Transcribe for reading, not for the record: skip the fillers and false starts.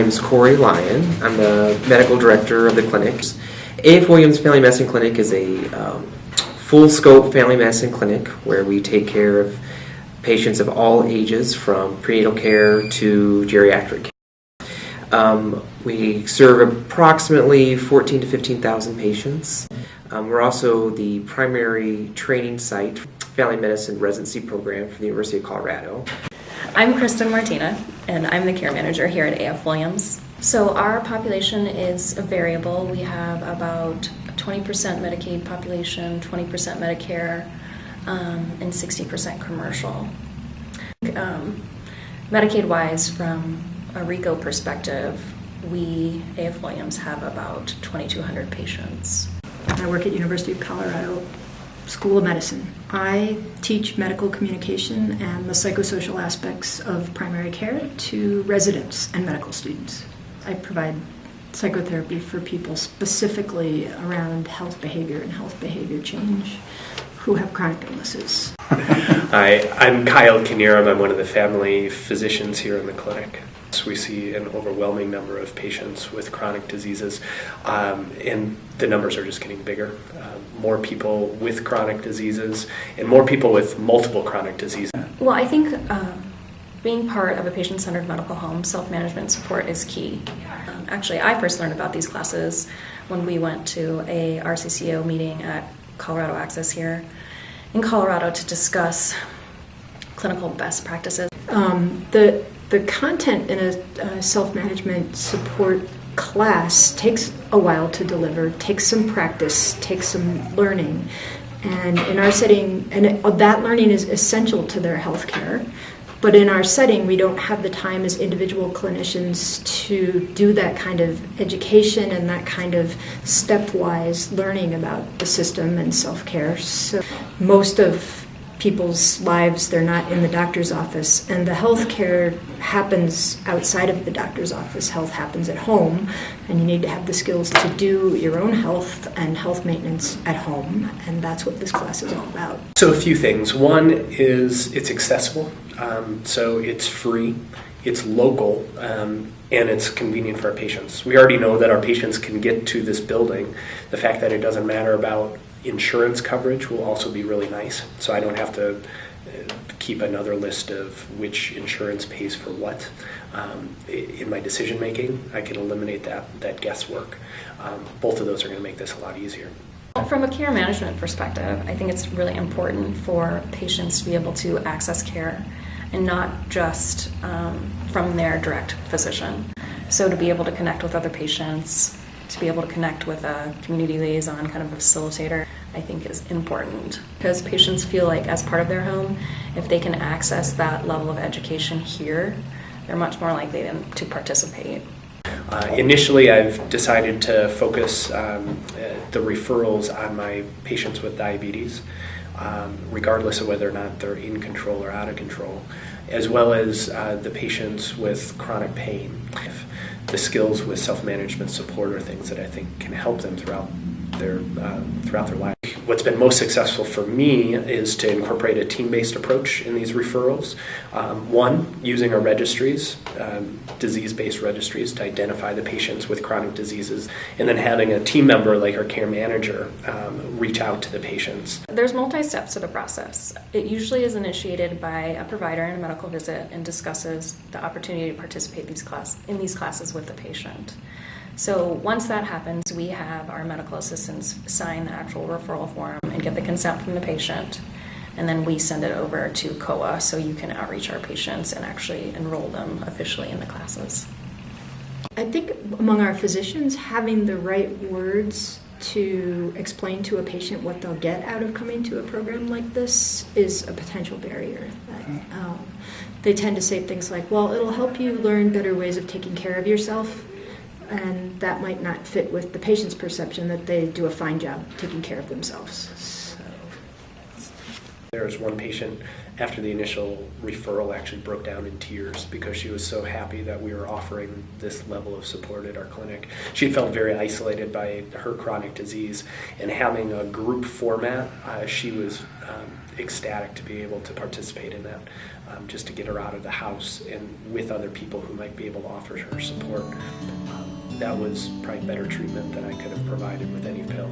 name's Corey Lyon. I'm the medical director of the clinic. A.F. Williams Family Medicine Clinic is a full-scope family medicine clinic where we take care of patients of all ages, from prenatal care to geriatric care. We serve approximately 14,000 to 15,000 patients. We're also the primary training site for family medicine residency program for the University of Colorado. I'm Kristen Martina, and I'm the care manager here at A.F. Williams. So our population is variable. We have about 20% Medicaid population, 20% Medicare, and 60% commercial. Medicaid-wise, from a RICO perspective, we, A.F. Williams, have about 2,200 patients. I work at University of Colorado School of Medicine. I teach medical communication and the psychosocial aspects of primary care to residents and medical students. I provide psychotherapy for people specifically around health behavior and health behavior change who have chronic illnesses. Hi, I'm Kyle Knierim. I'm one of the family physicians here in the clinic. So we see an overwhelming number of patients with chronic diseases, and the numbers are just getting bigger. More people with chronic diseases and more people with multiple chronic diseases. Well, I think being part of a patient-centered medical home, self-management support is key. Actually, I first learned about these classes when we went to a RCCO meeting at Colorado Access here in Colorado to discuss clinical best practices. The content in a self-management support class takes a while to deliver, takes some practice, takes some learning. And in our setting, that learning is essential to their health care. But in our setting, we don't have the time as individual clinicians to do that kind of education and that kind of stepwise learning about the system and self-care. So most of people's lives, they're not in the doctor's office, and the health care happens outside of the doctor's office. Health happens at home, and you need to have the skills to do your own health and health maintenance at home, and that's what this class is all about. So a few things. One is it's accessible, so it's free, it's local, and it's convenient for our patients. We already know that our patients can get to this building. The fact that it doesn't matter about insurance coverage will also be really nice, so I don't have to keep another list of which insurance pays for what. In my decision making, I can eliminate that guesswork. Both of those are going to make this a lot easier. From a care management perspective, I think it's really important for patients to be able to access care and not just from their direct physician. So to be able to connect with other patients, to be able to connect with a community liaison, kind of a facilitator, I think is important. Because patients feel like as part of their home, if they can access that level of education here, they're much more likely to participate. Initially, I've decided to focus the referrals on my patients with diabetes, regardless of whether or not they're in control or out of control, as well as the patients with chronic pain. The skills with self-management support are things that I think can help them throughout their life. What's been most successful for me is to incorporate a team-based approach in these referrals. One, using our registries, disease-based registries, to identify the patients with chronic diseases, and then having a team member like our care manager reach out to the patients. There's multi-steps to the process. It usually is initiated by a provider in a medical visit and discusses the opportunity to participate in these classes with the patient. So once that happens, we have our medical assistants sign the actual referral form and get the consent from the patient, and then we send it over to COA so you can outreach our patients and actually enroll them officially in the classes. I think among our physicians, having the right words to explain to a patient what they'll get out of coming to a program like this is a potential barrier. They tend to say things like, well, it'll help you learn better ways of taking care of yourself, and that might not fit with the patient's perception that they do a fine job taking care of themselves. There was one patient after the initial referral actually broke down in tears because she was so happy that we were offering this level of support at our clinic. She had felt very isolated by her chronic disease, and having a group format, she was ecstatic to be able to participate in that, just to get her out of the house and with other people who might be able to offer her support. That was probably better treatment than I could have provided with any pill.